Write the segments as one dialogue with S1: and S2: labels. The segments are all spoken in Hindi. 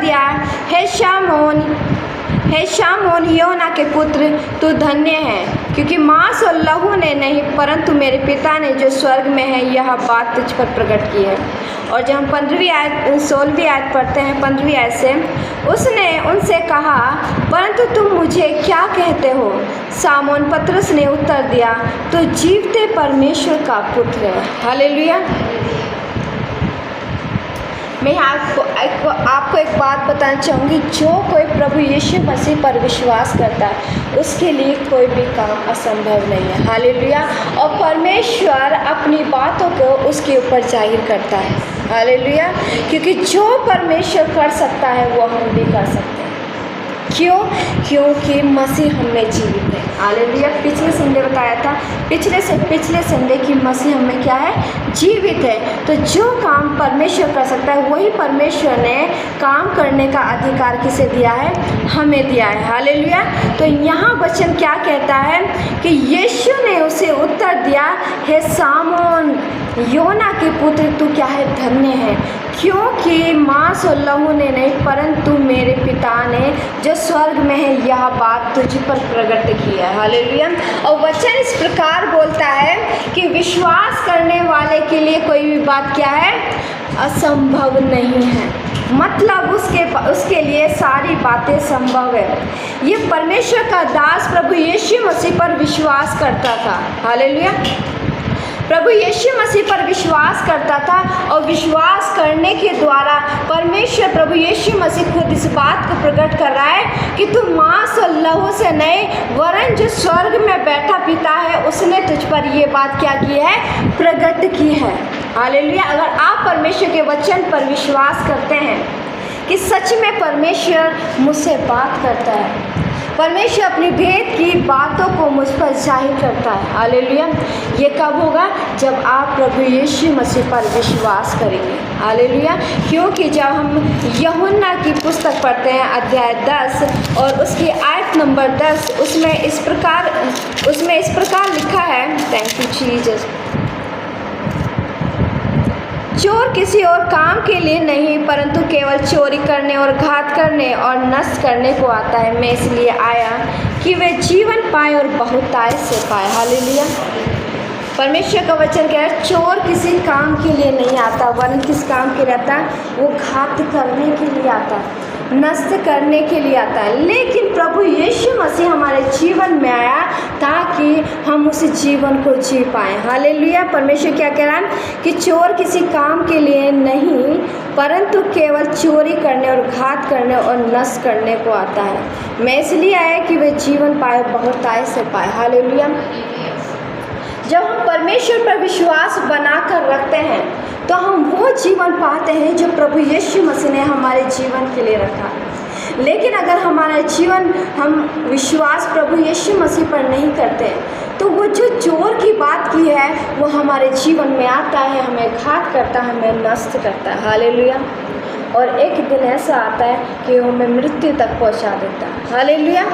S1: दिया, हे शामोन योना के पुत्र, तू धन्य है, क्योंकि मांस और लहू ने नहीं परंतु मेरे पिता ने जो स्वर्ग में है यह बात तुझ पर प्रकट की है। और जब हम 16वीं आयत पढ़ते हैं, 15वीं आयत से, उसने उनसे कहा, परंतु तुम मुझे क्या कहते हो? शामोन पतरस ने उत्तर दिया, तो जीवते परमेश्वर का पुत्र है। हालेलुया। मैं आपको एक बात बताना चाहूँगी, जो कोई प्रभु यीशु मसीह पर विश्वास करता है उसके लिए कोई भी काम असंभव नहीं है। हालेलुया। और परमेश्वर अपनी बातों को उसके ऊपर जाहिर करता है। हालेलुया। क्योंकि जो परमेश्वर कर सकता है वो हम भी कर सकते हैं। क्यों? क्योंकि मसीह हमें जीवित है। हालेलुया। पिछले संडे बताया था, पिछले संडे की मसीह हमें क्या है? जीवित है। तो जो काम परमेश्वर कर सकता है वही परमेश्वर ने काम करने का अधिकार किसे दिया है? हमें दिया है। हालेलुया। तो यहाँ वचन क्या कहता है कि यीशु ने उसे उत्तर दिया, हे शामोन योना के पुत्र, तू क्या है? धन्य है, क्योंकि मांस और लहू ने नहीं परंतु मेरे पिता ने जो स्वर्ग में है यह बात तुझ पर प्रकट की है। हालेलुया। और वचन इस प्रकार बोलता है कि विश्वास करने वाले के लिए कोई भी बात क्या है? असंभव नहीं है। मतलब उसके लिए सारी बातें संभव है। ये परमेश्वर का दास प्रभु यीशु मसीह पर विश्वास करता था। हालेलुया। प्रभु यीशु मसीह पर विश्वास करता था और विश्वास करने के द्वारा परमेश्वर प्रभु यीशु मसीह खुद इस बात को प्रकट कर रहा है कि तू मांस और लहू से नहीं वरन जो स्वर्ग में बैठा पिता है उसने तुझ पर ये बात क्या की है? प्रकट की है। हालेलुया। अगर आप परमेश्वर के वचन पर विश्वास करते हैं कि सच में परमेश्वर मुझसे बात करता है, परमेश्वर अपनी भेद की बातों को मुझ पर जाहिर करता है। हालेलुया। ये कब होगा? जब आप प्रभु यीशु मसीह पर विश्वास करेंगे। हालेलुया। क्योंकि जब हम यूहन्ना की पुस्तक पढ़ते हैं अध्याय 10 और उसकी आयत नंबर 10, उसमें इस प्रकार लिखा है, थैंक यू जीसस, चोर किसी और काम के लिए नहीं परंतु केवल चोरी करने और घात करने और नष्ट करने को आता है। मैं इसलिए आया कि वे जीवन पाए और बहुतायत से पाए। हालेलुया। परमेश्वर का वचन क्या है? चोर किसी काम के लिए नहीं आता वरन किस काम के लिए आता है? वो घात करने के लिए आता है, नष्ट करने के लिए आता है। लेकिन प्रभु यीशु मसीह हमारे जीवन में आया ताकि हम उस जीवन को जी पाएँ। हालेलुया। परमेश्वर क्या कह रहा है कि चोर किसी काम के लिए नहीं परंतु केवल चोरी करने और घात करने और नष्ट करने को आता है। मैं इसलिए आया कि वे जीवन पाए, बहुतायत से पाए। हालेलुया। जब हम परमेश्वर पर विश्वास बनाकर रखते हैं तो हम वो जीवन पाते हैं जो प्रभु यीशु मसीह ने हमारे जीवन के लिए रखा। लेकिन अगर हमारा जीवन हम विश्वास प्रभु यीशु मसीह पर नहीं करते तो वो जो चोर की बात की है वो हमारे जीवन में आता है, हमें घात करता है, हमें नष्ट करता है। हालेलुया। और एक दिन ऐसा आता है कि वो हमें मृत्यु तक पहुंचा देता है। हालेलुया।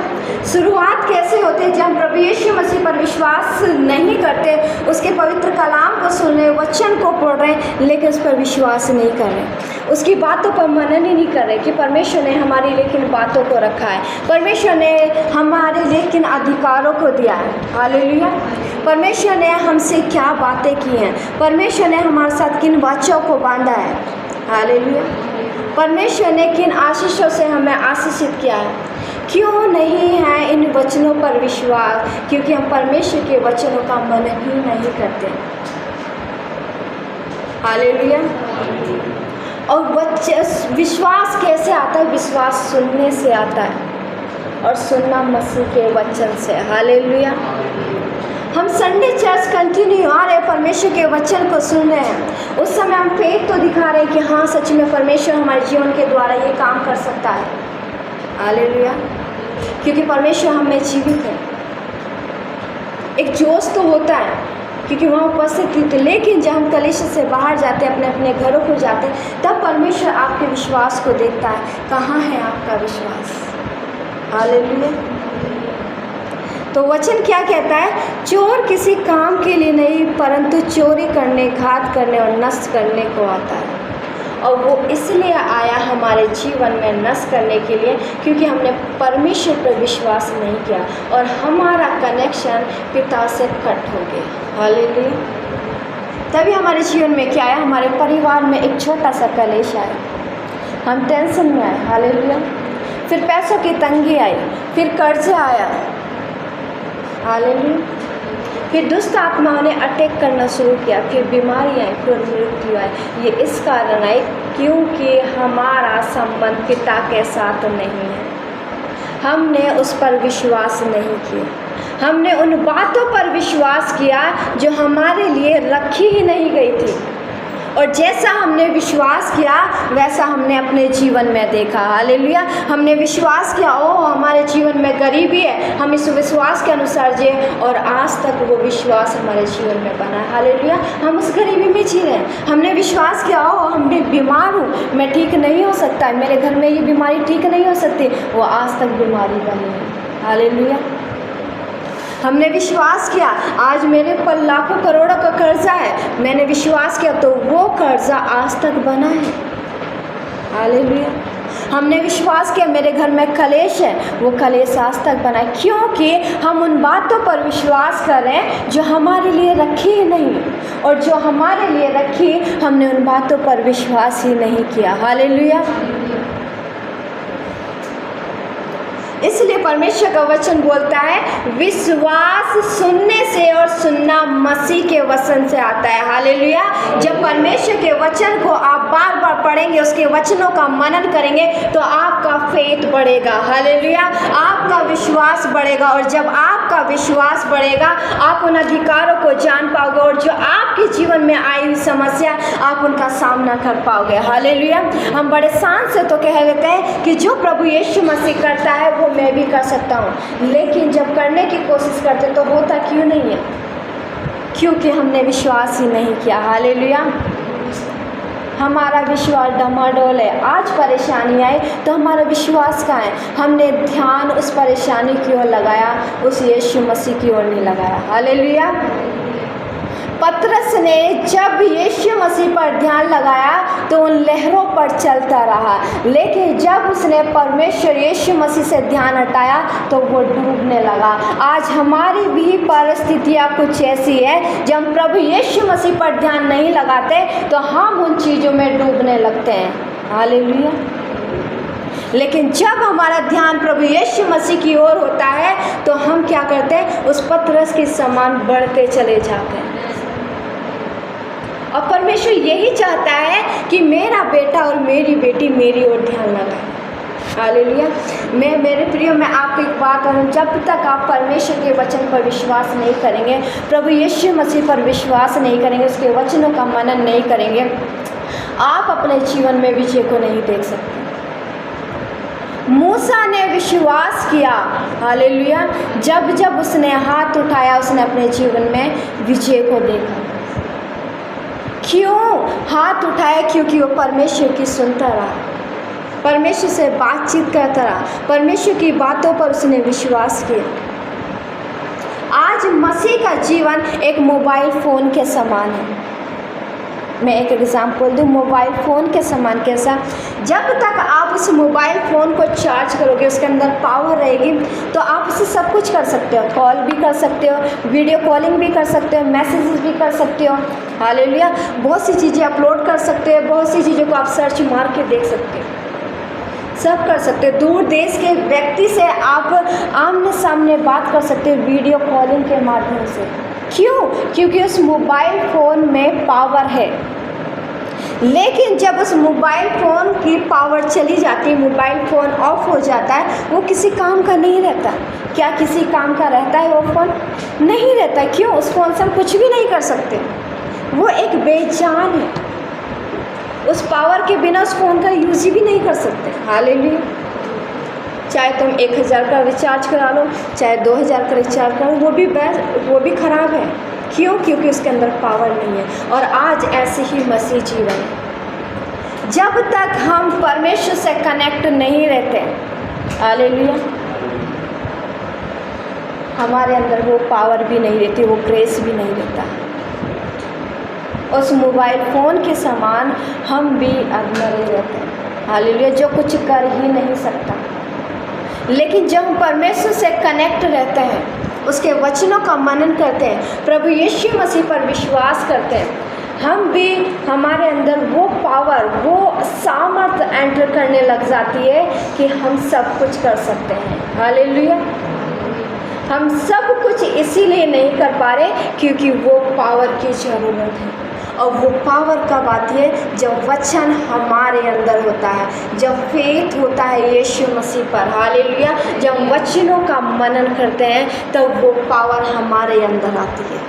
S1: शुरुआत कैसे होती है? जब हम प्रभु यीशु मसीह पर विश्वास नहीं करते, उसके पवित्र कलाम को सुन रहे, वचन को पढ़ रहे लेकिन उस पर विश्वास नहीं कर रहे, उसकी बातों पर मनन ही नहीं कर रहे कि परमेश्वर ने हमारी लेकिन बातों को रखा है, परमेश्वर ने हमारे लेकिन अधिकारों को दिया है। हालेलुया। परमेश्वर ने हमसे क्या बातें की हैं, परमेश्वर ने हमारे साथ किन वाचों को बांधा है। हालेलुया। परमेश्वर ने किन आशीषों से हमें आशीषित किया है। क्यों नहीं है इन वचनों पर विश्वास? क्योंकि हम परमेश्वर के वचनों का मनन ही नहीं करते। हालेलुया। और विश्वास कैसे आता है? विश्वास सुनने से आता है और सुनना मसीह के वचन से। हालेलुया। हम संडे चर्च कंटिन्यू आ रहे, परमेश्वर के वचन को सुन रहे हैं, उस समय हम फेथ तो दिखा रहे हैं कि हाँ सच में परमेश्वर हमारे जीवन के द्वारा ये काम कर सकता है। हालेलुया। क्योंकि परमेश्वर हमें जीवित है। एक जोश तो होता है क्योंकि वहाँ उपस्थित थी, लेकिन जब हम कलीसिया से बाहर जाते हैं, अपने अपने घरों को जाते हैं, तब परमेश्वर आपके विश्वास को देखता है। कहाँ है आपका विश्वास? हालेलुया। तो वचन क्या कहता है? चोर किसी काम के लिए नहीं परंतु चोरी करने, घात करने और नष्ट करने को आता है। और वो इसलिए आया हमारे जीवन में नष्ट करने के लिए, क्योंकि हमने परमेश्वर पर विश्वास नहीं किया और हमारा कनेक्शन पिता से कट हो गया। हालेलुया। तभी हमारे जीवन में क्या आया, हमारे परिवार में एक छोटा सा कलेश आया, हम टेंशन में आए। हालेलुया। फिर पैसों की तंगी आई, फिर कर्जा आया। हालेलुया। फिर दुष्ट आत्माओं ने अटैक करना शुरू किया, फिर बीमारी आई, फिर मृत्यु आई। ये इस कारण आई क्योंकि हमारा संबंध पिता के साथ नहीं है। हमने उस पर विश्वास नहीं किया, हमने उन बातों पर विश्वास किया जो हमारे लिए रखी ही नहीं गई थी, और जैसा हमने विश्वास किया वैसा हमने अपने जीवन में देखा। हालेलुया। हमने विश्वास किया, ओ हमारे जीवन में गरीबी है, हम इस विश्वास के अनुसार जिए, और आज तक वो विश्वास हमारे जीवन में बना है। हालेलुया। हम उस गरीबी में जी रहे हैं। हमने विश्वास किया, ओ हम भी बीमार हूँ, मैं ठीक नहीं हो सकता, मेरे घर में ये बीमारी ठीक नहीं हो सकती, वो आज तक बीमारी बनी है। हालेलुया। हमने विश्वास किया, आज मेरे पर लाखों करोड़ों का कर्जा है, मैंने विश्वास किया तो वो कर्जा आज तक बना है। हालेलुया। हमने विश्वास किया, मेरे घर में कलेश है, वो कलेश आज तक बना है, क्योंकि हम उन बातों पर विश्वास कर रहे हैं जो हमारे लिए रखी ही नहीं, और जो हमारे लिए रखी हमने उन बातों पर विश्वास ही नहीं किया। हालेलुया। इसलिए परमेश्वर का वचन बोलता है, विश्वास सुनने से और सुनना मसीह के वचन से आता है। हालेलुया। जब परमेश्वर के वचन को आप बार बार पढ़ेंगे, उसके वचनों का मनन करेंगे, तो आपका फेथ बढ़ेगा। हालेलुया। आपका विश्वास बढ़ेगा, और जब आपका विश्वास बढ़ेगा आप उन अधिकारों को जान पाओगे, और जो आपके जीवन में आई हुई समस्या आप उनका सामना कर पाओगे। हालेलुया। हम बड़े शान से तो कह देते हैं कि जो प्रभु यीशु मसीह करता है वो मैं भी कर सकता हूँ, लेकिन जब करने की कोशिश करते तो होता क्यों नहीं है? क्योंकि हमने विश्वास ही नहीं किया। हालेलुया। हमारा विश्वास डमाडोल है। आज परेशानी आए तो हमारा विश्वास कहाँ है? हमने ध्यान उस परेशानी की ओर लगाया, उस यीशु मसीह की ओर नहीं लगाया। हालेलुया। पतरस ने जब यीशु मसीह पर ध्यान लगाया तो उन लहरों पर चलता रहा, लेकिन जब उसने परमेश्वर यीशु मसीह से ध्यान हटाया तो वो डूबने लगा। आज हमारी भी परिस्थितियाँ कुछ ऐसी है, जब हम प्रभु यीशु मसीह पर ध्यान नहीं लगाते तो हम उन चीज़ों में डूबने लगते हैं। हालेलुया। लेकिन जब हमारा ध्यान प्रभु यीशु मसीह की ओर होता है तो हम क्या करते हैं? उस पतरस के समान बढ़ते चले जाते हैं। और परमेश्वर यही चाहता है कि मेरा बेटा और मेरी बेटी मेरी ओर ध्यान लगाए। हालेलुया। मेरे प्रिय, मैं आपको एक बात करूँ, जब तक आप परमेश्वर के वचन पर विश्वास नहीं करेंगे, प्रभु यीशु मसीह पर विश्वास नहीं करेंगे, उसके वचनों का मनन नहीं करेंगे, आप अपने जीवन में विजय को नहीं देख सकते। मूसा ने विश्वास किया। हालेलुया। जब जब उसने हाथ उठाया उसने अपने जीवन में विजय को देखा। क्यों हाथ उठाया? क्योंकि वो परमेश्वर की सुनता रहा, परमेश्वर से बातचीत करता रहा, परमेश्वर की बातों पर उसने विश्वास किया। आज मसीह का जीवन एक मोबाइल फ़ोन के समान है। मैं एक एग्जाम्पल दूँ, मोबाइल फ़ोन के समान कैसा? जब तक आप उस मोबाइल फ़ोन को चार्ज करोगे, उसके अंदर पावर रहेगी, तो आप उससे सब कुछ कर सकते हो। कॉल भी कर सकते हो, वीडियो कॉलिंग भी कर सकते हो, मैसेजेस भी कर सकते हो। हालेलुया। बहुत सी चीज़ें अपलोड कर सकते हो, बहुत सी चीज़ों को आप सर्च मार के देख सकते हो, सब कर सकते हो। दूर देश के व्यक्ति से आप आमने सामने बात कर सकते हो वीडियो कॉलिंग के माध्यम से। क्यों? क्योंकि उस मोबाइल फ़ोन में पावर है। लेकिन जब उस मोबाइल फ़ोन की पावर चली जाती है, मोबाइल फ़ोन ऑफ हो जाता है, वो किसी काम का नहीं रहता। क्या किसी काम का रहता है वो फ़ोन? नहीं रहता। क्यों? उस फ़ोन से हम कुछ भी नहीं कर सकते, वो एक बेजान है। उस पावर के बिना उस फ़ोन का यूज़ ही भी नहीं कर सकते। हालेलुया। चाहे तुम 1000 का रिचार्ज करा लो, चाहे 2000 का रिचार्ज करा लो, वो भी ख़राब है। क्यों? क्योंकि उसके अंदर पावर नहीं है। और आज ऐसे ही मसीह जीवन है। जब तक हम परमेश्वर से कनेक्ट नहीं रहते, हालेलुया, हमारे अंदर वो पावर भी नहीं रहती, वो ग्रेस भी नहीं रहता। उस मोबाइल फ़ोन के समान हम भी अधमरे रहते हैं। हालेलुया। जो कुछ कर ही नहीं सकता, लेकिन जब हम परमेश्वर से कनेक्ट रहते हैं, उसके वचनों का मनन करते हैं, प्रभु यीशु मसीह पर विश्वास करते हैं, हम भी हमारे अंदर वो पावर, वो सामर्थ एंटर करने लग जाती है कि हम सब कुछ कर सकते हैं। हालेलुया। हम सब कुछ इसीलिए नहीं कर पा रहे क्योंकि वो पावर की ज़रूरत है। और वो पावर कब आती है? जब वचन हमारे अंदर होता है, जब फेथ होता है यीशु मसीह पर। हालेलुया। जब वचनों का मनन करते हैं तब वो पावर हमारे अंदर आती है,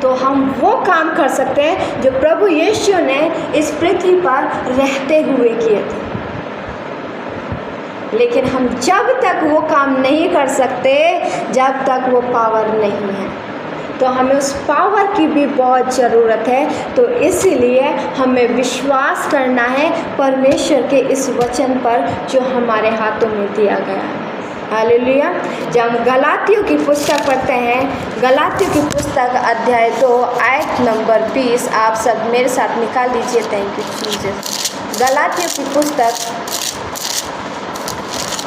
S1: तो हम वो काम कर सकते हैं जो प्रभु यीशु ने इस पृथ्वी पर रहते हुए किए थे। लेकिन हम जब तक वो काम नहीं कर सकते, जब तक वो पावर नहीं है, तो हमें उस पावर की भी बहुत ज़रूरत है। तो इसीलिए हमें विश्वास करना है परमेश्वर के इस वचन पर जो हमारे हाथों में दिया गया है। हालेलुया। जब हम गलातियों की पुस्तक पढ़ते हैं, गलातियों की पुस्तक अध्याय 2 आयत नंबर 20, आप सब मेरे साथ निकाल दीजिए। Thank you Jesus. गलातियों की पुस्तक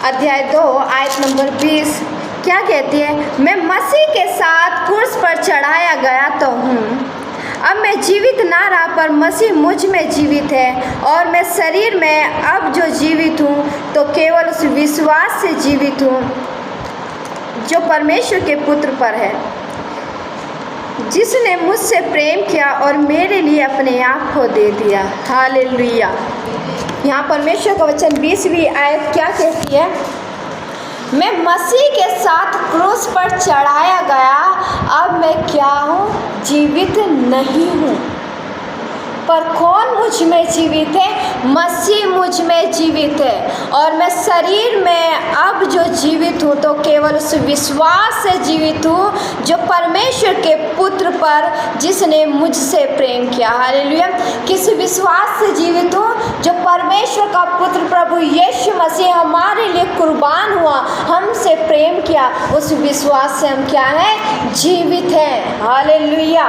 S1: अध्याय 2 आयत नंबर 20 क्या कहती है? मैं मसीह के साथ क्रूस पर चढ़ाया गया तो हूँ, अब मैं जीवित ना रहा पर मसीह मुझ में जीवित है, और मैं शरीर में अब जो जीवित हूँ तो केवल उस विश्वास से जीवित हूँ जो परमेश्वर के पुत्र पर है, जिसने मुझसे प्रेम किया और मेरे लिए अपने आप को दे दिया। हालेलुया। यहाँ परमेश्वर का वचन 20वीं आयत क्या कहती है? मैं मसीह के साथ क्रूस पर चढ़ाया गया, अब मैं क्या हूँ? जीवित नहीं हूँ, पर कौन मुझ में जीवित है? मसीह मुझ में जीवित है, और मैं शरीर में अब जो जीवित हूँ तो केवल उस विश्वास से जीवित हूँ जो परमेश्वर के पुत्र पर, जिसने मुझसे प्रेम किया। हालेलुया। किस विश्वास से जीवित हूँ? जो परमेश्वर का पुत्र प्रभु यीशु मसीह हमारे लिए कुर्बान हुआ, हमसे प्रेम किया, उस विश्वास से हम क्या हैं? जीवित हैं। हालेलुया।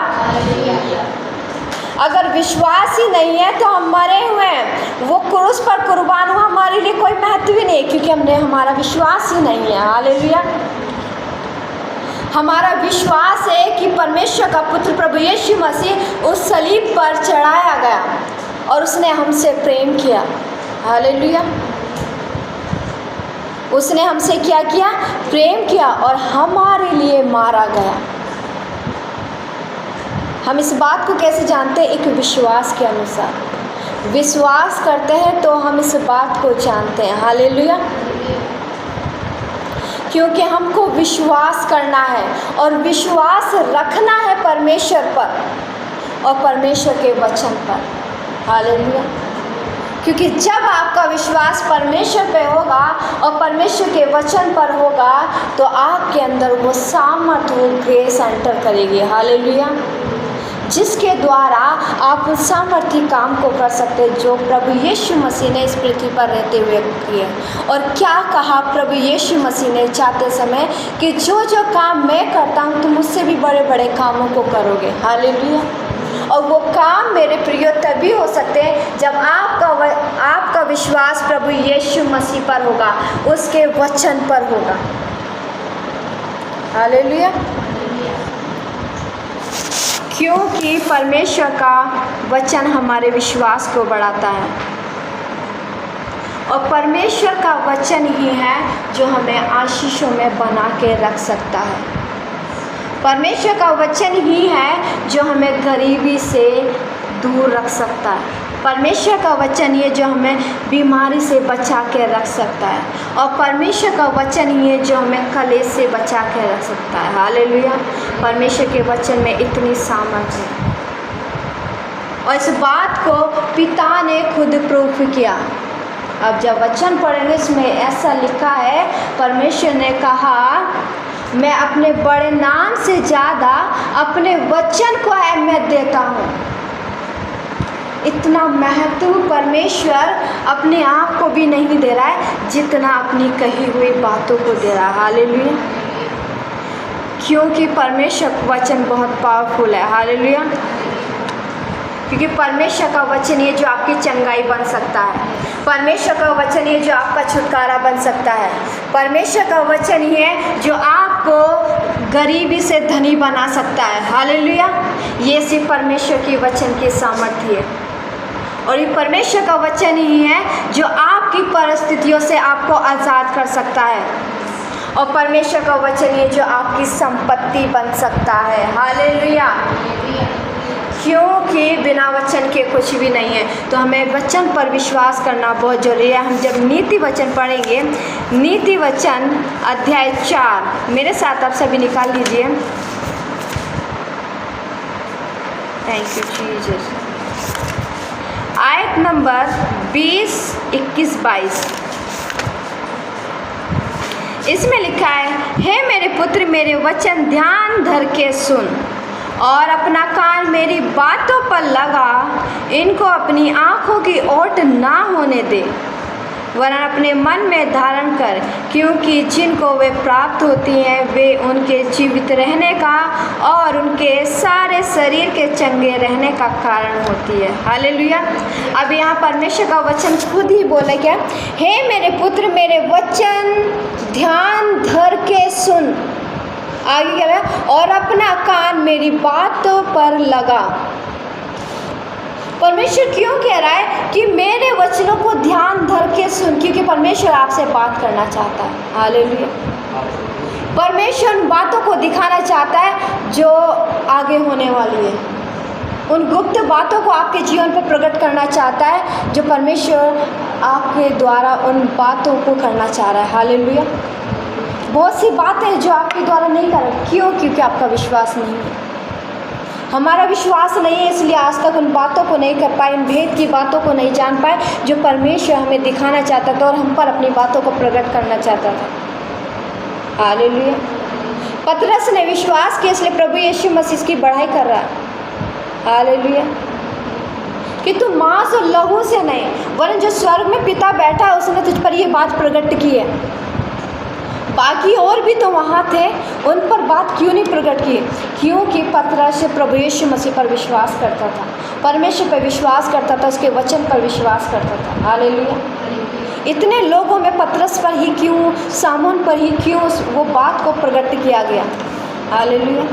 S1: अगर विश्वास ही नहीं है तो हम मरे हुए हैं। वो क्रूस पर कुर्बान हुआ, हमारे लिए कोई महत्व ही नहीं, क्योंकि हमारा विश्वास ही नहीं है। हालेलुया। हमारा विश्वास है कि परमेश्वर का पुत्र प्रभु यीशु मसीह उस सलीब पर चढ़ाया गया और उसने हमसे प्रेम किया। हालेलुया। उसने हमसे क्या किया? प्रेम किया और हमारे लिए मारा गया। हम इस बात को कैसे जानते हैं? एक विश्वास के अनुसार विश्वास करते हैं तो हम इस बात को जानते हैं। हालेलुया। क्योंकि हमको विश्वास करना है और विश्वास रखना है परमेश्वर पर और परमेश्वर के वचन पर। हालेलुया। क्योंकि जब आपका विश्वास परमेश्वर पे होगा और परमेश्वर के वचन पर होगा तो आपके अंदर वो सामर्थ, वो ग्रेस एंटर करेगी। हालेलुया। जिसके द्वारा आप उस सामर्थी काम को कर सकते हैं जो प्रभु यीशु मसीह ने इस पृथ्वी पर रहते हुए किए। और क्या कहा प्रभु यीशु मसीह ने जाते समय कि जो जो काम मैं करता हूँ तुम मुझसे भी बड़े बड़े कामों को करोगे। हालेलुया। और वो काम मेरे प्रिय तभी हो सकते हैं जब आपका विश्वास प्रभु यीशु मसीह पर होगा, उसके वचन पर होगा। हालेलुया। क्योंकि परमेश्वर का वचन हमारे विश्वास को बढ़ाता है और परमेश्वर का वचन ही है जो हमें आशीषों में बना के रख सकता है। परमेश्वर का वचन ही है जो हमें गरीबी से दूर रख सकता है। परमेश्वर का वचन ये जो हमें बीमारी से बचा के रख सकता है और परमेश्वर का वचन ही है जो हमें कलेश से बचा के रख सकता है। हालेलुया। परमेश्वर के वचन में इतनी सामर्थ्य है और इस बात को पिता ने खुद प्रूफ किया। अब जब वचन पढ़ेंगे इसमें ऐसा लिखा है, परमेश्वर ने कहा मैं अपने बड़े नाम से ज़्यादा अपने वचन को अहमियत देता हूँ। इतना महत्व परमेश्वर अपने आप को भी नहीं दे रहा है जितना अपनी कही हुई बातों को दे रहा है। हालेलुया। क्योंकि परमेश्वर का वचन बहुत पावरफुल है। हालेलुया। क्योंकि परमेश्वर का वचन ये जो आपकी चंगाई बन सकता है, परमेश्वर का वचन ये जो आपका छुटकारा बन सकता है, परमेश्वर का वचन ही है जो आपको गरीबी से धनी बना सकता है। हालेलुया। ये सिर्फ परमेश्वर की वचन की सामर्थ्य है, और ये परमेश्वर का वचन ही है जो आपकी परिस्थितियों से आपको आज़ाद कर सकता है, और परमेश्वर का वचन ये जो आपकी संपत्ति बन सकता है। हालेलुया। क्योंकि बिना वचन के कुछ भी नहीं है, तो हमें वचन पर विश्वास करना बहुत जरूरी है। हम जब नीति वचन पढ़ेंगे, नीति वचन अध्याय 4, मेरे साथ आप सभी निकाल लीजिए। Thank you Jesus. आयत नंबर 20, 21, 22 इसमें लिखा है, हे मेरे पुत्र मेरे वचन ध्यान धर के सुन और अपना कान मेरी बातों पर लगा, इनको अपनी आँखों की ओट ना होने दे, वरन अपने मन में धारण कर, क्योंकि जिनको वे प्राप्त होती हैं वे उनके जीवित रहने का और उनके सारे शरीर के चंगे रहने का कारण होती है। हालेलुया। अब यहाँ परमेश्वर का वचन खुद ही बोले क्या, हे मेरे पुत्र मेरे वचन ध्यान धर के सुन, आगे क्या है, और अपना कान मेरी बातों पर लगा। परमेश्वर क्यों कह रहा है कि मेरे वचनों को ध्यान धर के सुन? क्योंकि परमेश्वर आपसे बात करना चाहता है। हालेलुया। परमेश्वर उन बातों को दिखाना चाहता है जो आगे होने वाली है, उन गुप्त बातों को आपके जीवन पर प्रकट करना चाहता है, जो परमेश्वर आपके द्वारा उन बातों को करना चाह रहा है। हालेलुया। बहुत सी बातें जो आपके द्वारा नहीं कर रहे, क्यों? क्योंकि आपका विश्वास नहीं है। हमारा विश्वास नहीं है, इसलिए आज तक उन बातों को नहीं कर पाए, उन भेद की बातों को नहीं जान पाए जो परमेश्वर हमें दिखाना चाहता था और हम पर अपनी बातों को प्रकट करना चाहता था। हालेलुया। पतरस ने विश्वास किया, इसलिए प्रभु यीशु मसीह की बढ़ाई कर रहा है। हालेलुया। कि तू मांस और लहू से नहीं, वरन जो स्वर्ग में पिता बैठा है उसने तुझ पर यह बात प्रकट की है। बाकी और भी तो वहाँ थे, उन पर बात क्यों नहीं प्रकट की? क्योंकि पतरस प्रभु यीशु मसीह पर विश्वास करता था, परमेश्वर पर विश्वास करता था, उसके वचन पर विश्वास करता था। हालेलुया। इतने लोगों में पतरस पर ही क्यों, सामोन पर ही क्यों वो बात को प्रकट किया गया? हालेलुया।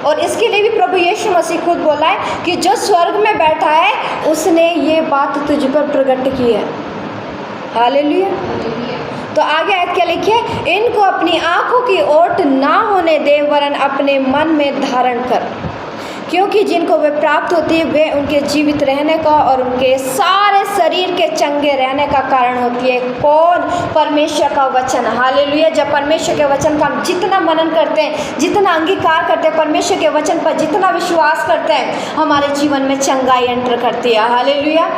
S1: और इसके लिए भी प्रभु यीशु मसीह खुद बोला है कि जो स्वर्ग में बैठा है उसने ये बात तुझ पर प्रकट की है। हालेलुया। तो आगे आयत क्या लिखी है, इनको अपनी आँखों की ओट ना होने दे, वरन अपने मन में धारण कर, क्योंकि जिनको वे प्राप्त होती है वे उनके जीवित रहने का और उनके सारे शरीर के चंगे रहने का कारण होती है। कौन? परमेश्वर का वचन। हालेलुया। जब परमेश्वर के वचन का हम जितना मनन करते हैं, जितना अंगीकार करते हैं, परमेश्वर के वचन पर जितना विश्वास करते हैं, हमारे जीवन में चंगाई एंटर करती है। हालेलुया।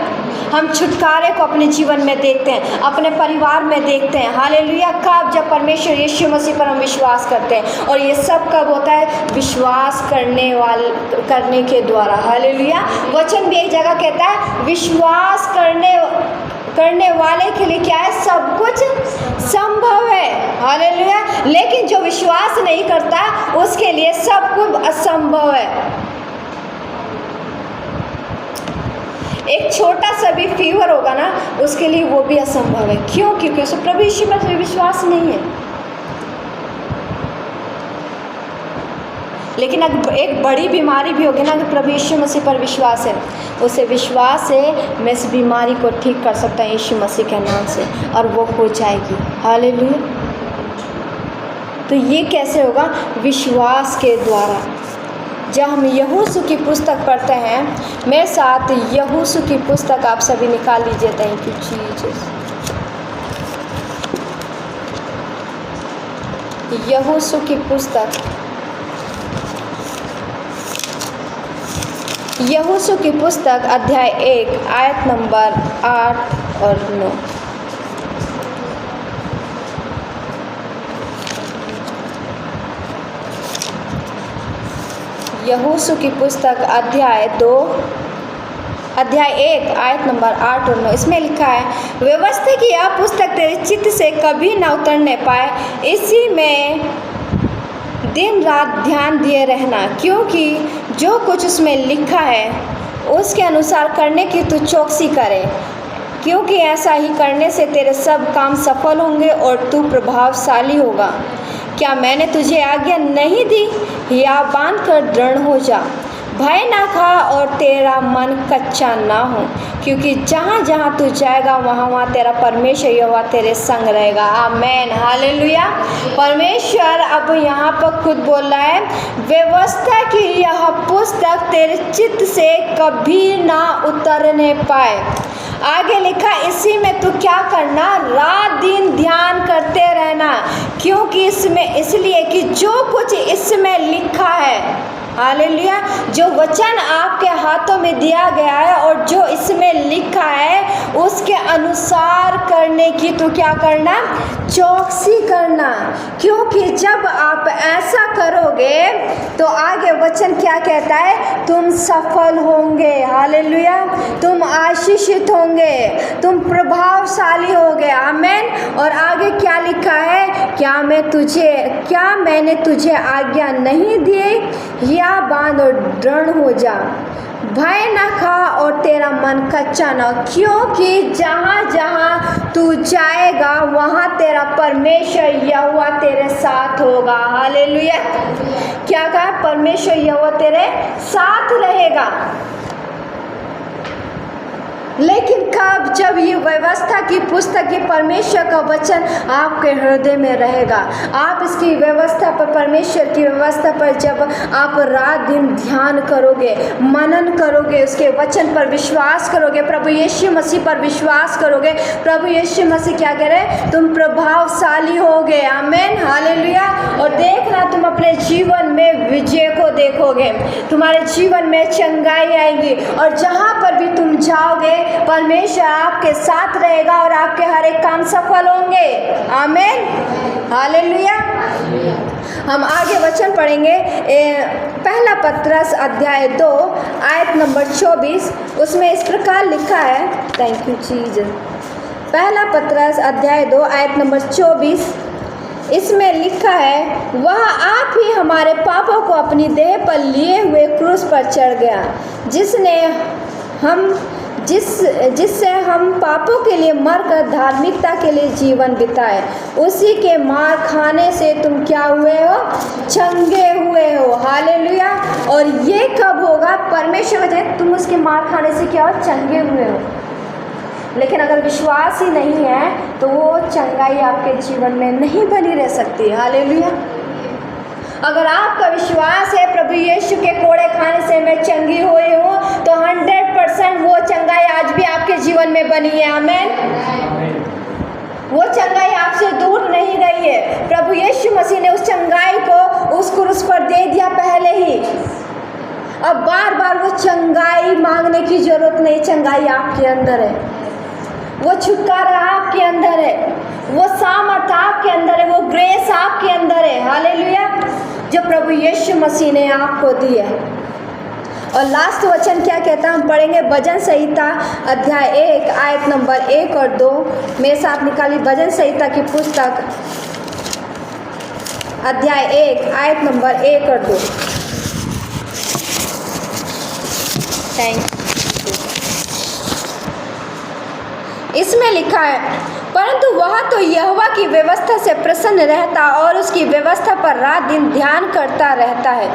S1: हम छुटकारे को अपने जीवन में देखते हैं, अपने परिवार में देखते हैं। हालेलुया। कब? जब परमेश्वर यीशु मसीह पर हम विश्वास करते हैं, और ये सब कब होता है? विश्वास करने के द्वारा। हालेलुया। वचन भी एक जगह कहता है विश्वास करने वाले के लिए क्या है? सब कुछ संभव है। हालेलुया। लेकिन जो विश्वास नहीं करता उसके लिए सब कुछ असंभव है। एक छोटा सा भी फीवर होगा ना, उसके लिए वो भी असंभव है। क्यों? क्योंकि उसे प्रभु यीशु मसीह विश्वास नहीं है। लेकिन अगर एक बड़ी बीमारी भी होगी ना, कि प्रभु यीशु मसीह पर विश्वास है, उसे विश्वास है मैं इस बीमारी को ठीक कर सकता हूँ यीशु मसीह के नाम से, और वो हो जाएगी। हालेलुया। तो ये कैसे होगा? विश्वास के द्वारा। जब हम यहोशू की पुस्तक पढ़ते हैं, मेरे साथ यहोशू की पुस्तक आप सभी निकाल लीजिए। Thank you Jesus. यहोशू की पुस्तक, यहोशू की पुस्तक अध्याय 1 आयत नंबर 8 और 9। यहोशू की पुस्तक अध्याय 1 आयत नंबर 8 और 9। इसमें लिखा है, व्यवस्था की यह पुस्तक तेरे चित्त से कभी न उतरने पाए, इसी में दिन रात ध्यान दिए रहना, क्योंकि जो कुछ उसमें लिखा है उसके अनुसार करने की तू चौकसी करे, क्योंकि ऐसा ही करने से तेरे सब काम सफल होंगे और तू प्रभावशाली होगा। क्या मैंने तुझे आज्ञा नहीं दी? या बांध कर दृढ़ हो जा, भय ना खा और तेरा मन कच्चा ना हो, क्योंकि जहाँ जहाँ तू जाएगा वहाँ वहाँ तेरा परमेश्वर यहोवा तेरे संग रहेगा। आमेन, हालेलुया। परमेश्वर अब यहाँ पर खुद बोल रहा है, व्यवस्था की यह पुस्तक तेरे चित्त से कभी ना उतरने पाए। आगे लिखा, इसी में तू क्या करना, रात दिन ध्यान करते रहना, क्योंकि इसलिए कि जो कुछ इसमें लिखा है, हालेलुया, जो वचन आपके हाथों में दिया गया है और जो इसमें लिखा है उसके अनुसार करने की तो क्या करना, चौकसी करना, क्योंकि जब आप ऐसा करोगे तो आगे वचन क्या कहता है, तुम सफल होंगे। हालेलुया, तुम आशीषित होंगे, तुम प्रभावशाली होगे। आमीन। और आगे क्या लिखा है, क्या मैंने तुझे आज्ञा नहीं दी? या बांध और दृढ़ हो जा, भय न खा और तेरा मन कच्चा न, क्योंकि जहाँ जहाँ तू जाएगा वहाँ तेरा परमेश्वर यहोवा तेरे साथ होगा। हालेलुया। क्या कहा, परमेश्वर यहोवा तेरे साथ रहेगा। लेकिन कब, जब ये व्यवस्था की पुस्तक, ये परमेश्वर का वचन आपके हृदय में रहेगा। आप इसकी व्यवस्था पर, परमेश्वर की व्यवस्था पर जब आप रात दिन ध्यान करोगे, मनन करोगे, उसके वचन पर विश्वास करोगे, प्रभु यीशु मसीह पर विश्वास करोगे, प्रभु यीशु मसीह क्या कह रहे हैं, तुम प्रभावशाली होगे। आमीन, हालेलुया। और देखना, तुम अपने जीवन में विजय को देखोगे, तुम्हारे जीवन में चंगाई आएगी, और जहाँ पर भी तुम जाओगे परमेश्वर आपके साथ रहेगा और आपके हर एक काम सफल होंगे। आमीन, हालेलुया। हम आगे वचन पढ़ेंगे, पहला पत्रस अध्याय 2 आयत नंबर 24, उसमें इस प्रकार लिखा है, थैंक यू जीसस। पहला पत्रस अध्याय 2 आयत नंबर 24, इसमें लिखा है, वह आप ही हमारे पापों को अपनी देह पर लिए हुए क्रूस पर चढ़ गया, जिससे हम पापों के लिए मरकर धार्मिकता के लिए जीवन बिताए। उसी के मार खाने से तुम क्या हुए हो, चंगे हुए हो। हालेलुया। और ये कब होगा, परमेश्वर वजह तुम उसके मार खाने से क्या हो, चंगे हुए हो। लेकिन अगर विश्वास ही नहीं है तो वो चंगाई आपके जीवन में नहीं बनी रह सकती। हालेलुया। अगर आपका विश्वास है प्रभु यीशु के कोड़े खाने से मैं चंगी हुई हूँ, तो 100% वो चंगाई आज भी आपके जीवन में बनी है। आमीन। वो चंगाई आपसे दूर नहीं गई है। प्रभु यीशु मसीह ने उस चंगाई को उस क्रूस पर दे दिया पहले ही। अब बार बार वो चंगाई मांगने की जरूरत नहीं, चंगाई आपके अंदर है, वो छुटकारा आपके अंदर है, वो सामर्थ आपके अंदर है, वो ग्रेस आपके अंदर है। हालेलुया, जो प्रभु यीशु मसीह ने आपको दी है। और लास्ट वचन क्या कहता है, हम पढ़ेंगे भजन संहिता अध्याय 1 आयत नंबर 1 और 2 मेरे साथ निकाली। भजन संहिता की पुस्तक अध्याय 1 आयत नंबर 1 और 2। Thank you. इसमें लिखा है, परंतु वह तो यहोवा की व्यवस्था से प्रसन्न रहता और उसकी व्यवस्था पर रात दिन ध्यान करता रहता है।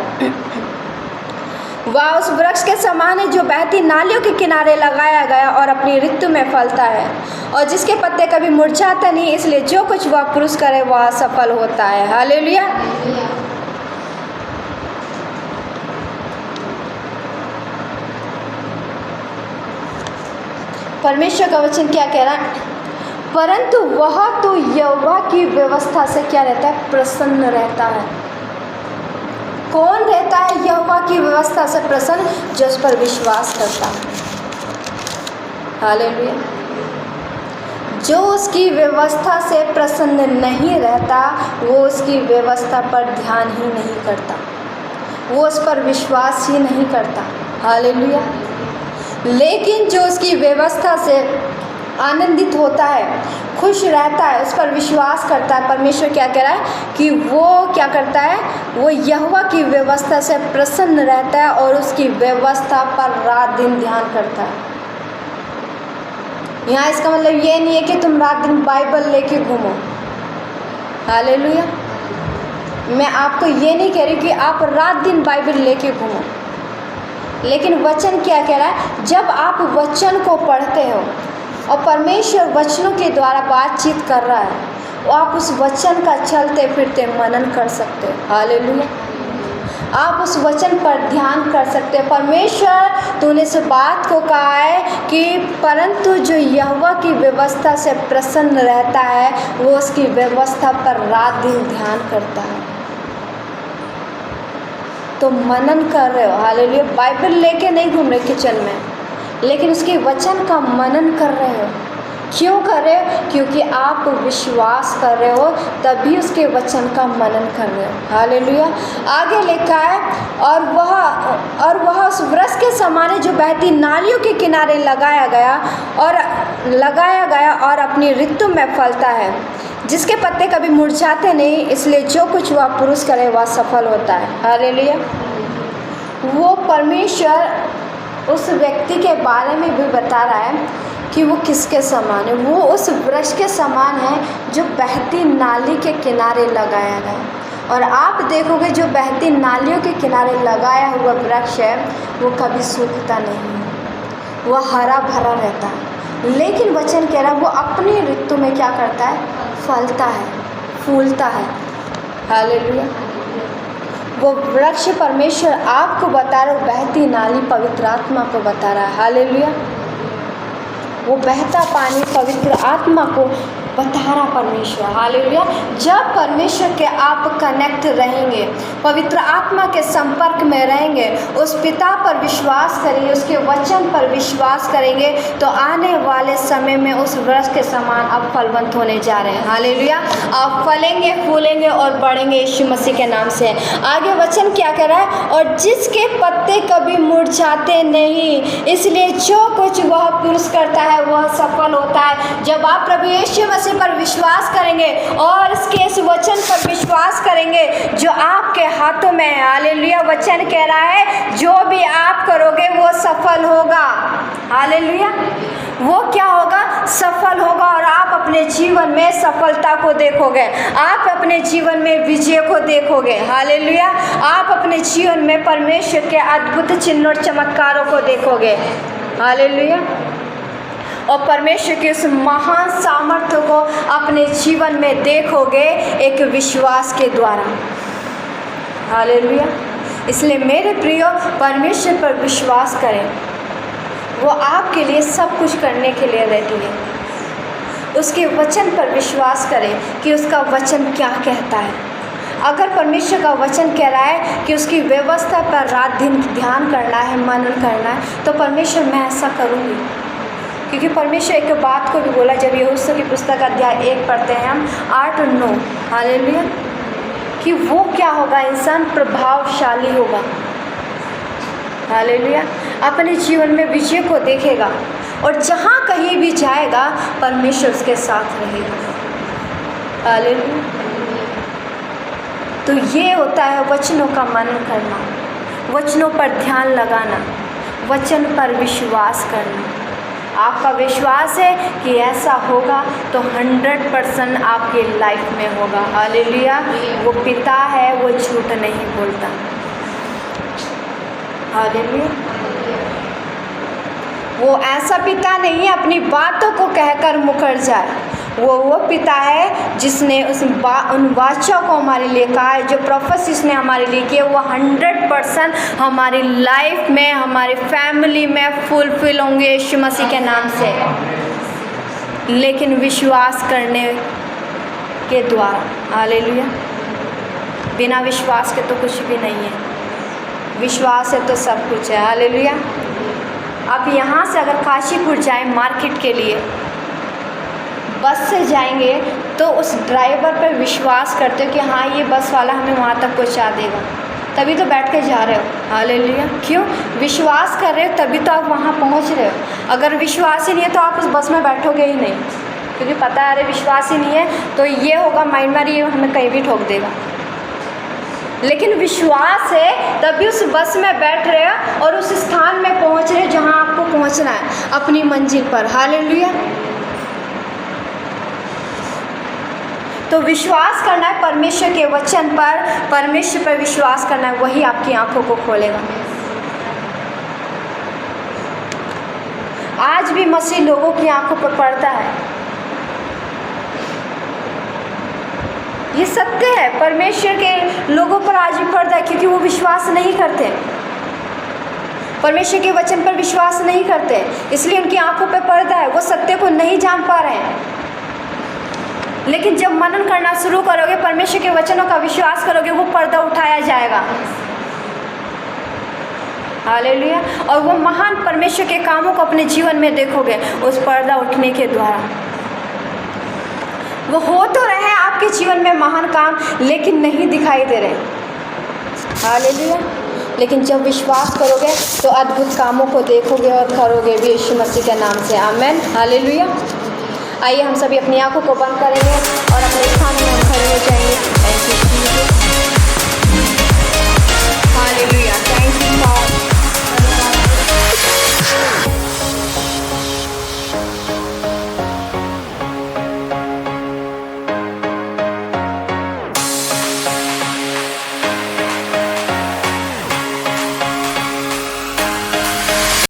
S1: वह उस वृक्ष के समान है जो बहती नालियों के किनारे लगाया गया और अपनी ऋतु में फलता है, और जिसके पत्ते कभी मुरझाते नहीं, इसलिए जो कुछ वह पुरुष करे वह सफल होता है। हालेलुया। परमेश्वर का वचन क्या कह रहा है, परंतु वह तो यहोवा की व्यवस्था से क्या रहता है, प्रसन्न रहता है। कौन रहता है यहोवा की व्यवस्था से प्रसन्न, जो उस पर विश्वास करता है। हालेलुया। जो उसकी व्यवस्था से प्रसन्न नहीं रहता, वो उसकी व्यवस्था पर ध्यान ही नहीं करता, वो उस पर विश्वास ही नहीं करता। हालेलुया। लेकिन जो उसकी व्यवस्था से आनंदित होता है, खुश रहता है, उस पर विश्वास करता है। परमेश्वर क्या कह रहा है कि वो क्या करता है, वो यहोवा की व्यवस्था से प्रसन्न रहता है और उसकी व्यवस्था पर रात दिन ध्यान करता है। यहाँ इसका मतलब ये नहीं है कि तुम रात दिन बाइबल लेके घूमो। हालेलुया। मैं आपको ये नहीं कह रही कि आप रात दिन बाइबल लेके घूमो, लेकिन वचन क्या कह रहा है, जब आप वचन को पढ़ते हो और परमेश्वर वचनों के द्वारा बातचीत कर रहा है, वो आप उस वचन का चलते फिरते मनन कर सकते हो। हालेलुया। आप उस वचन पर ध्यान कर सकते हो। परमेश्वर तूने इस बात को कहा है कि परंतु जो यहोवा की व्यवस्था से प्रसन्न रहता है वो उसकी व्यवस्था पर रात दिन ध्यान करता है। तो मनन कर रहे हो। हालेलुया। बाइबल लेके नहीं घूम रहे किचन में, लेकिन उसके वचन का मनन कर रहे हो। क्यों कर रहे हो? क्योंकि आप विश्वास कर रहे हो, तभी उसके वचन का मनन कर रहे हो। हालेलुया। आगे लिखा है, और वह उस वृक्ष के समान है जो बहती नालियों के किनारे लगाया गया और अपनी ऋतु में फलता है, जिसके पत्ते कभी मुरझाते नहीं, इसलिए जो कुछ वह पुरुष करे वह सफल होता है। हालेलुया। वो परमेश्वर उस व्यक्ति के बारे में भी बता रहा है कि वो किसके समान है। वो उस वृक्ष के समान है जो बहती नाली के किनारे लगाया गया। और आप देखोगे जो बहती नालियों के किनारे लगाया हुआ वृक्ष है वो कभी सूखता नहीं है, वह हरा भरा रहता है। लेकिन वचन कह रहा है वो अपनी ऋतु में क्या करता है, फलता है, फूलता है। हालेलुया। वो वृक्ष परमेश्वर आपको बता रहा है, बहती नाली पवित्र आत्मा को बता रहा है। हालेलुया। वो बहता पानी पवित्र आत्मा को बता रहा परमेश्वर। हालेलुया। जब परमेश्वर के आप कनेक्ट रहेंगे, पवित्र आत्मा के संपर्क में रहेंगे, उस पिता पर विश्वास करेंगे, उसके वचन पर विश्वास करेंगे, तो आने वाले समय में उस वृक्ष के समान आप फलवंत होने जा रहे हैं। हालेलुया। आप फलेंगे, फूलेंगे और बढ़ेंगे यीशु मसीह के नाम से। आगे वचन क्या कह रहा है, और जिसके पत्ते कभी मुरझाते नहीं, इसलिए जो कुछ वह पुरुष करता है वह सफल होता है। जब आप प्रभु यीशु मसीह पर विश्वास करेंगे और इसके इस वचन पर विश्वास करेंगे जो आपके हाथों में है। हालेलुया। वचन कह रहा है जो भी आप करोगे वो सफल होगा। हालेलुया। वो क्या होगा, सफल होगा। और आप अपने जीवन में सफलता को देखोगे, आप अपने जीवन में विजय को देखोगे। हालेलुया। आप अपने जीवन में परमेश्वर के अद्भुत चिन्ह और चमत्कारों को देखोगे। हालेलुया। और परमेश्वर के उस महान सामर्थ्य को अपने जीवन में देखोगे एक विश्वास के द्वारा। हालेलुया। इसलिए मेरे प्रियो, परमेश्वर पर विश्वास करें, वो आपके लिए सब कुछ करने के लिए रेडी है। उसके वचन पर विश्वास करें कि उसका वचन क्या कहता है। अगर परमेश्वर का वचन कह रहा है कि उसकी व्यवस्था पर रात दिन ध्यान करना है, मनन करना है, तो परमेश्वर मैं ऐसा करूँगी। क्योंकि परमेश्वर एक बात को भी बोला, जब यहोशू की पुस्तक अध्याय 1 पढ़ते हैं हम 8 और 9। हालेलुया। कि वो क्या होगा, इंसान प्रभावशाली होगा। हालेलुया। अपने जीवन में विजय को देखेगा और जहाँ कहीं भी जाएगा परमेश्वर उसके साथ रहेगा। हालेलुया। तो ये होता है वचनों का मनन करना, वचनों पर ध्यान लगाना, वचन पर विश्वास करना। आपका विश्वास है कि ऐसा होगा तो 100% आपकी लाइफ में होगा। हालेलुया। वो पिता है, वो झूठ नहीं बोलता। हालेलुया। वो ऐसा पिता नहीं है अपनी बातों को कहकर मुकर जाए। वो पिता है जिसने उन वाचा को हमारे लिए कहा है, जो प्रोफेसी उसने हमारे लिए किए, वो 100% हमारी लाइफ में, हमारी फैमिली में फुलफिल होंगे यीशु मसीह के नाम से। लेकिन विश्वास करने के द्वारा। हालेलुया। बिना विश्वास के तो कुछ भी नहीं है, विश्वास है तो सब कुछ है। हालेलुया। अब यहाँ से अगर काशीपुर जाएं मार्केट के लिए, बस से जाएंगे तो उस ड्राइवर पर विश्वास करते हो कि हाँ ये बस वाला हमें वहाँ तक पहुँचा देगा। तभी तो बैठ के जा रहे हो। हालेलुया। क्यों? विश्वास कर रहे हो तभी तो आप वहाँ पहुँच रहे हो। अगर विश्वास ही नहीं है तो आप उस बस में बैठोगे ही नहीं, क्योंकि पता है अरे विश्वास ही नहीं है तो ये होगा माइंड में, ये हमें कहीं भी ठोक देगा। लेकिन विश्वास है तभी उस बस में बैठ रहे हो और उस स्थान में पहुँच रहे हो जहाँ आपको पहुँचना है, अपनी मंजिल पर। हालेलुया। तो विश्वास करना है परमेश्वर के वचन पर, परमेश्वर पर विश्वास करना है, वही आपकी आंखों को खोलेगा। आज भी मसीह लोगों की आंखों पर पड़ता है, ये सत्य है। परमेश्वर के लोगों पर आज भी पड़ता है, क्योंकि वो विश्वास नहीं करते, परमेश्वर के वचन पर विश्वास नहीं करते, इसलिए उनकी आंखों पर पर्दा है, वो सत्य को नहीं जान पा रहे हैं। लेकिन जब मनन करना शुरू करोगे, परमेश्वर के वचनों का विश्वास करोगे, वो पर्दा उठाया जाएगा। हालेलुया। और वो महान परमेश्वर के कामों को अपने जीवन में देखोगे उस पर्दा उठने के द्वारा। वो हो तो रहे आपके जीवन में महान काम, लेकिन नहीं दिखाई दे रहे। हालेलुया। लेकिन जब विश्वास करोगे तो अद्भुत कामों को देखोगे और करोगे भी यीशु मसीह के नाम से। आमीन। हालेलुया। आइए हम सभी अपनी आंखों को बंद करेंगे और अपने स्थान में हम खड़े हो जाएंगे। Thank you.